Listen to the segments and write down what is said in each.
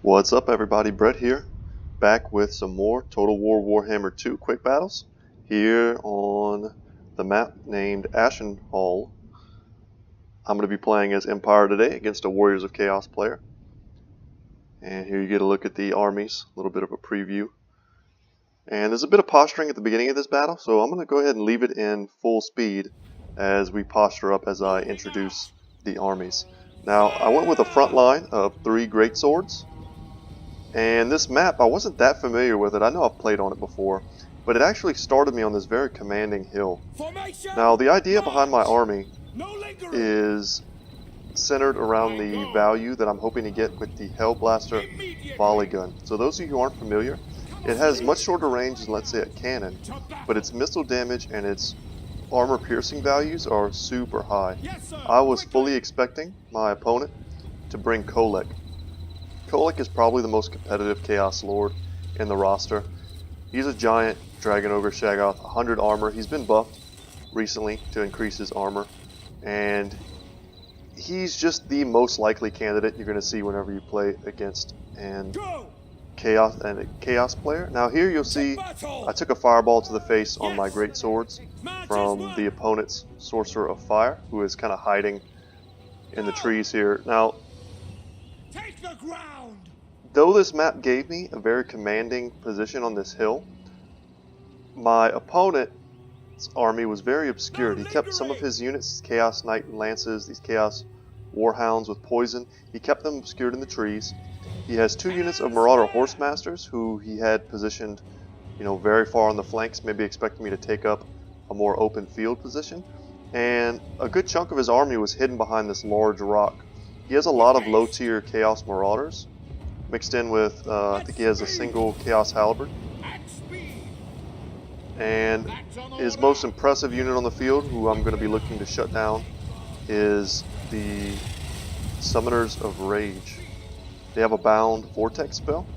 What's up everybody, Brett here, back with some more Total War Warhammer 2 quick battles, here on the map named Ashenhall. I'm going to be playing as Empire today against a Warriors of Chaos player. And here you get a look at the armies, a little bit of a preview. And there's a bit of posturing at the beginning of this battle, so I'm going to go ahead and leave it in full speed as we posture up as I introduce the armies. Now, I went with a front line of 3 greatswords. And this map, I wasn't that familiar with it. I know I've played on it before, but it actually started me on this very commanding hill. Now, the idea behind my army is centered around the value that I'm hoping to get with the Hellblaster volley gun. So those of you who aren't familiar, it has much shorter range than, let's say, a cannon, but its missile damage and its armor piercing values are super high. I was fully expecting my opponent to bring Kholek. Kholek is probably the most competitive Chaos Lord in the roster. He's a giant Dragon Ogre Shaggoth, 100 armor. He's been buffed recently to increase his armor, and he's just the most likely candidate you're going to see whenever you play against a Chaos player. Now here you'll see I took a fireball to the face on my great swords from the opponent's Sorcerer of Fire, who is kind of hiding in the trees here. Now, take the ground. Though this map gave me a very commanding position on this hill, my opponent's army was very obscured. He kept some of his units, Chaos Knight Lances, these Chaos Warhounds with poison, he kept them obscured in the trees. He has 2 units of Marauder Horsemasters who he had positioned, very far on the flanks, maybe expecting me to take up a more open field position. And a good chunk of his army was hidden behind this large rock. He has a lot of low-tier Chaos Marauders, mixed in with, I think he has a single Chaos Halberd. And his most impressive unit on the field, who I'm going to be looking to shut down, is the Summoners of Rage. They have a bound Vortex spell.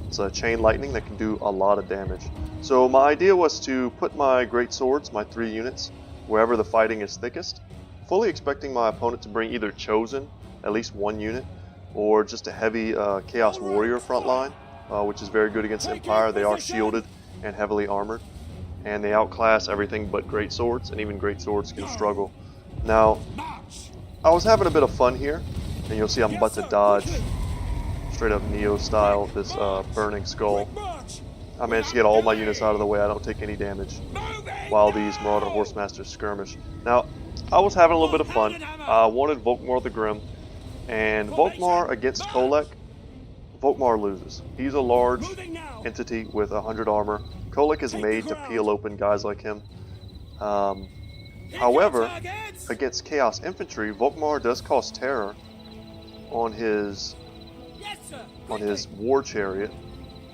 It's a chain lightning that can do a lot of damage. So my idea was to put my great swords, my 3 units, wherever the fighting is thickest, fully expecting my opponent to bring either Chosen, at least 1 unit, or just a heavy Chaos Warrior front line, which is very good against Empire. They are shielded and heavily armored, and they outclass everything but great swords, and even great swords can struggle. Now, I was having a bit of fun here, and you'll see I'm about to dodge, straight up Neo style, this Burning Skull. I managed to get all my units out of the way. I don't take any damage while these Marauder Horsemasters skirmish. Now, I was having a little bit of fun. I wanted Volkmar the Grim, and Volkmar against Kholek, Volkmar loses. He's a large entity with 100 armor. Kholek is made to peel open guys like him. However, against Chaos Infantry, Volkmar does cause terror on his War Chariot.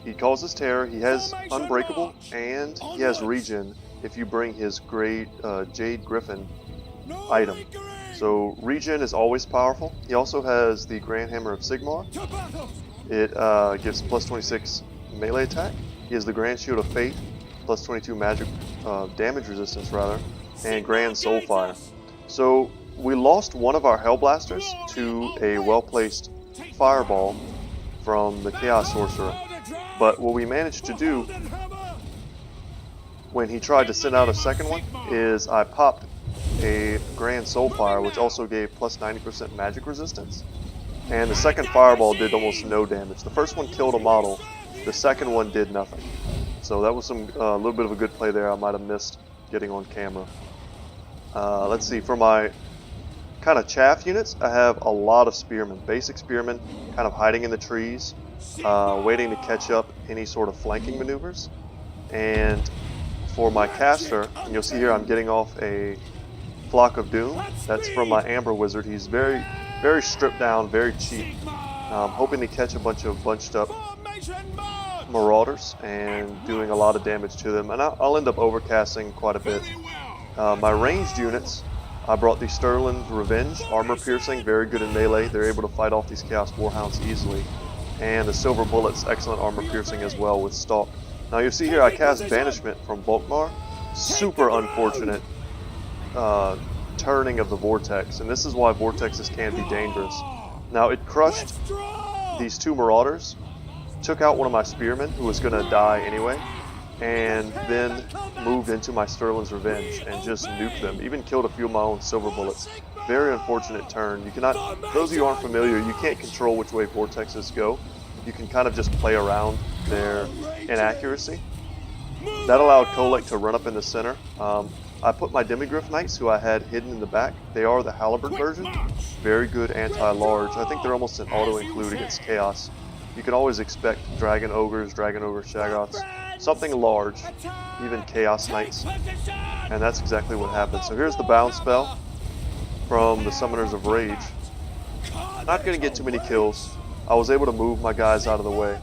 He causes terror, he has Unbreakable, and he has regen if you bring his great Jade Griffin item. So regen is always powerful. He also has the Grand Hammer of Sigmar. It gives plus 26 melee attack. He has the Grand Shield of Fate, plus 22 magic damage resistance rather, and Grand Soulfire. So we lost one of our Hellblasters to a well-placed fireball from the Chaos Sorcerer. But what we managed to do when he tried to send out a second one is I popped a Grand Soulfire, which also gave plus 90% magic resistance, and the second fireball did almost no damage. The first one killed a model, the second one did nothing. So that was a little bit of a good play there. I might have missed getting on camera. Let's see, for my kind of chaff units, I have a lot of spearmen, basic spearmen, kind of hiding in the trees, waiting to catch up any sort of flanking maneuvers. And for my caster, and you'll see here I'm getting off a Flock of Doom. That's from my Amber Wizard. He's very, very stripped down, very cheap. I'm hoping to catch a bunch of bunched up Marauders and doing a lot of damage to them. And I'll end up overcasting quite a bit. My ranged units, I brought the Sterling's Revenge, armor piercing, very good in melee. They're able to fight off these Chaos Warhounds easily. And the Silver Bullets, excellent armor piercing as well with Stalk. Now you see here I cast Banishment from Volkmar. Super unfortunate turning of the Vortex, and this is why Vortexes can be dangerous. Now it crushed these two marauders, took out one of my spearmen who was going to die anyway, and then moved into my Sterling's Revenge and just nuked them. Even killed a few of my own silver bullets. Very unfortunate turn. You cannot, those of you who aren't familiar, you can't control which way vortexes go. You can kind of just play around their inaccuracy. That allowed Kholek to run up in the center. I put my Demigryph Knights, who I had hidden in the back. They are the Halberd version. Very good anti-large. I think they're almost an auto-include against Chaos. You can always expect Dragon Ogres, Dragon Ogre Shaggoths, something large, even Chaos Knights. And that's exactly what happened. So here's the bound spell from the Summoners of Rage. Not going to get too many kills. I was able to move my guys out of the way.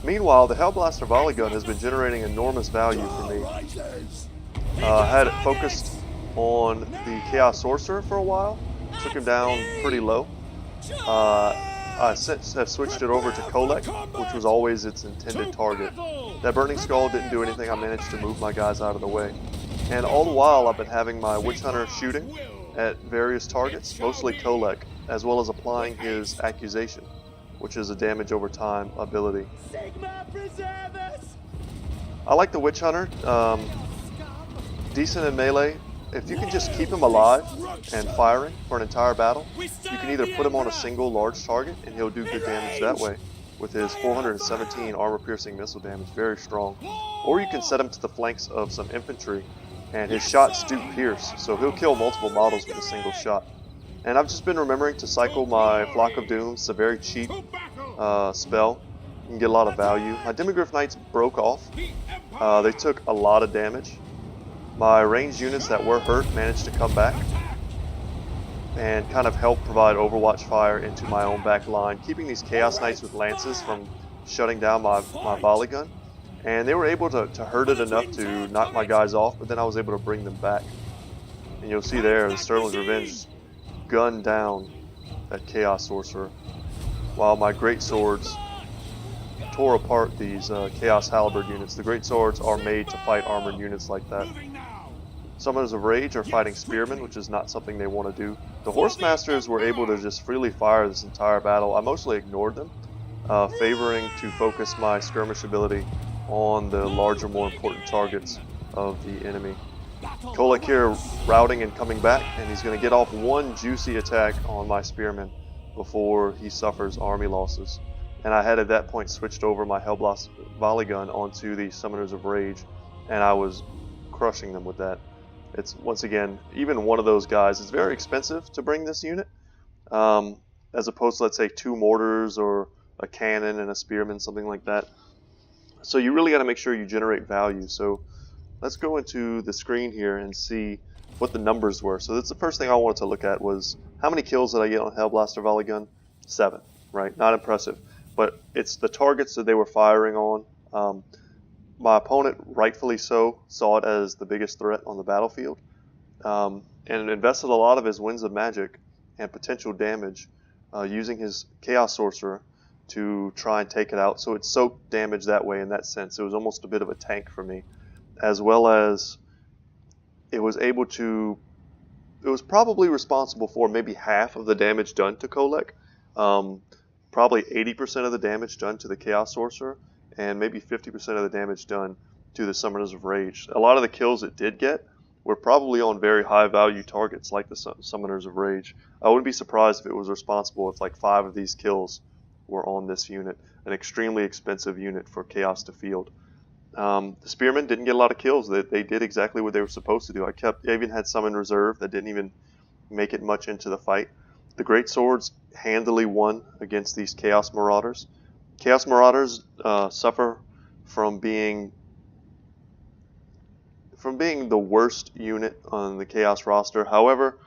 Meanwhile, the Hellblaster volley gun has been generating enormous value for me. I had it focused on the Chaos Sorcerer for a while. Took him down pretty low. I since have switched it over to Kholek, which was always its intended target. That Burning Skull didn't do anything. I managed to move my guys out of the way. And all the while, I've been having my Witch Hunter shooting at various targets, mostly Kholek, as well as applying his Accusation, which is a damage over time ability. I like the Witch Hunter. Decent in melee. If you can just keep him alive and firing for an entire battle, you can either put him on a single large target and he'll do good damage that way with his 417 armor-piercing missile damage, very strong. Or you can set him to the flanks of some infantry and his shots do pierce, so he'll kill multiple models with a single shot. And I've just been remembering to cycle my Flock of Doom. It's a very cheap spell. You can get a lot of value. My Demigryph Knights broke off. They took a lot of damage. My ranged units that were hurt managed to come back and kind of help provide overwatch fire into my own back line, keeping these Chaos Knights with lances from shutting down my volley gun. And they were able to hurt it enough to knock my guys off, but then I was able to bring them back. And you'll see there, the Sterling's Revenge gunned down that Chaos Sorcerer, while my Great Swords tore apart these Chaos Halberd units. The Great Swords are made to fight armored units like that. Summoners of Rage are fighting Spearmen, which is not something they want to do. The Horse Masters were able to just freely fire this entire battle. I mostly ignored them, favoring to focus my skirmish ability on the larger, more important targets of the enemy. Kholek here routing and coming back, and he's going to get off one juicy attack on my Spearmen before he suffers army losses. And I had at that point switched over my Hellblaster volley gun onto the Summoners of Rage, and I was crushing them with that. It's, once again, even one of those guys, it's very expensive to bring this unit, as opposed to, let's say, 2 mortars or a cannon and a spearman, something like that. So you really got to make sure you generate value. So let's go into the screen here and see what the numbers were. So that's the first thing I wanted to look at was how many kills did I get on Hellblaster volley gun? 7, right? Not impressive, but it's the targets that they were firing on. My opponent, rightfully so, saw it as the biggest threat on the battlefield, and invested a lot of his Winds of Magic and potential damage using his Chaos Sorcerer to try and take it out. So it soaked damage that way in that sense. It was almost a bit of a tank for me, as well as it was able to, it was probably responsible for maybe half of the damage done to Kholek, probably 80% of the damage done to the Chaos Sorcerer, and maybe 50% of the damage done to the Summoners of Rage. A lot of the kills it did get were probably on very high value targets like the Summoners of Rage. I wouldn't be surprised if it was responsible if like 5 of these kills were on this unit, an extremely expensive unit for Chaos to field. The Spearmen didn't get a lot of kills. They did exactly what they were supposed to do. I even had some in reserve that didn't even make it much into the fight. The Great Swords handily won against these Chaos Marauders. Chaos Marauders suffer from being the worst unit on the Chaos roster. However,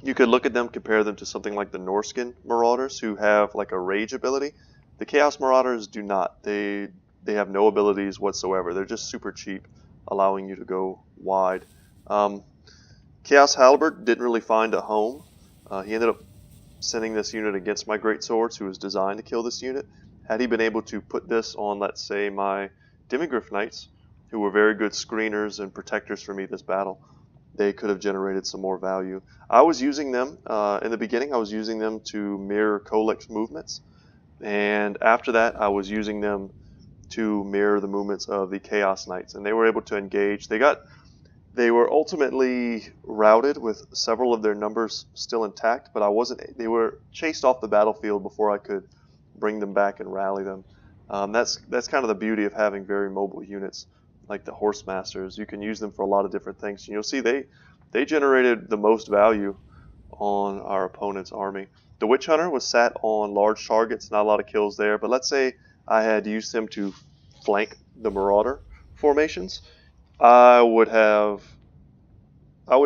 you could look at them, compare them to something like the Norskin Marauders, who have like a rage ability. The Chaos Marauders do not. They have no abilities whatsoever. They're just super cheap, allowing you to go wide. Chaos Halberd didn't really find a home. He ended up sending this unit against my Great Swords, who was designed to kill this unit. Had he been able to put this on, let's say, my Demigryph Knights, who were very good screeners and protectors for me this battle, they could have generated some more value. I was using them, in the beginning, I was using them to mirror Kholek's movements. And after that, I was using them to mirror the movements of the Chaos Knights. And they were able to engage. They were ultimately routed with several of their numbers still intact, but they were chased off the battlefield before I could bring them back and rally them. That's kind of the beauty of having very mobile units like the Horse Masters. You can use them for a lot of different things. And you'll see they generated the most value on our opponent's army. The Witch Hunter was sat on large targets, not a lot of kills there, but let's say I had used him to flank the Marauder formations. I would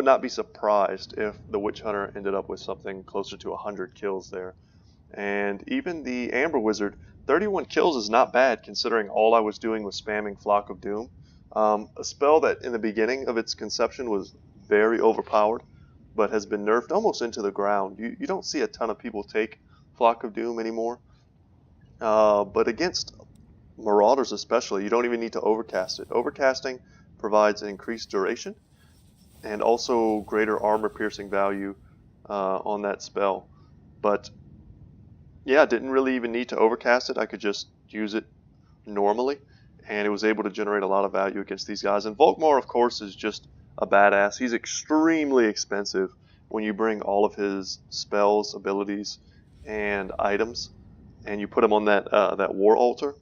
not be surprised if the Witch Hunter ended up with something closer to 100 kills there. And even the Amber Wizard, 31 kills is not bad considering all I was doing was spamming Flock of Doom. A spell that in the beginning of its conception was very overpowered, but has been nerfed almost into the ground. You don't see a ton of people take Flock of Doom anymore. But against Marauders especially, you don't even need to overcast it. Overcasting provides an increased duration and also greater armor piercing value on that spell. But yeah, I didn't really even need to overcast it. I could just use it normally, and it was able to generate a lot of value against these guys. And Volkmar, of course, is just a badass. He's extremely expensive when you bring all of his spells, abilities, and items, and you put him on that war altar.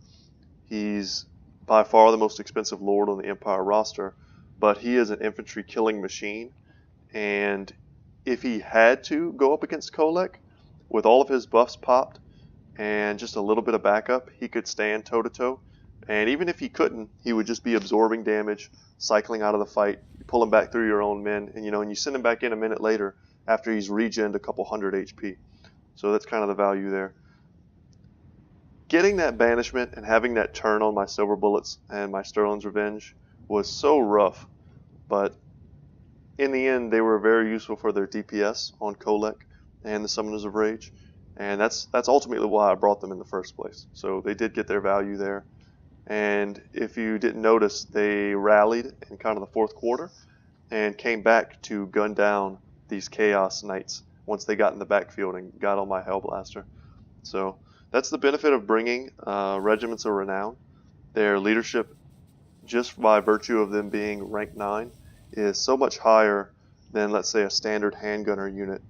He's by far the most expensive lord on the Empire roster, but he is an infantry killing machine, and if he had to go up against Kholek, with all of his buffs popped and just a little bit of backup, he could stand toe-to-toe. And even if he couldn't, he would just be absorbing damage, cycling out of the fight. You pull him back through your own men, and you send him back in a minute later after he's regened a couple hundred HP. So that's kind of the value there. Getting that banishment and having that turn on my Silver Bullets and my Sterling's Revenge was so rough, but in the end, they were very useful for their DPS on Kholek and the Summoners of Rage, and that's ultimately why I brought them in the first place. So they did get their value there, and if you didn't notice, they rallied in kind of the fourth quarter and came back to gun down these Chaos Knights once they got in the backfield and got on my Hellblaster. So that's the benefit of bringing Regiments of Renown. Their leadership, just by virtue of them being rank 9, is so much higher than, let's say, a standard handgunner unit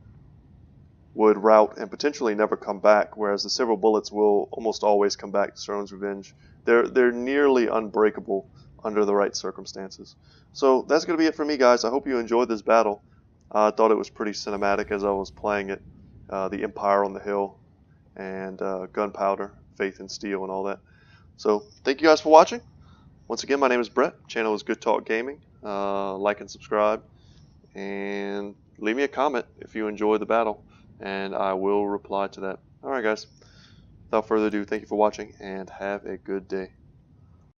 would rout and potentially never come back, whereas the Silver Bullets will almost always come back to Sterling's Revenge. They're nearly unbreakable under the right circumstances. So that's going to be it for me, guys. I hope you enjoyed this battle. I thought it was pretty cinematic as I was playing it. The Empire on the Hill and gunpowder, faith and steel and all that. So thank you guys for watching. Once again, my name is Brett. Channel is Good Talk Gaming. Like and subscribe, and leave me a comment if you enjoy the battle, and I will reply to that. Alright guys, without further ado, thank you for watching and have a good day.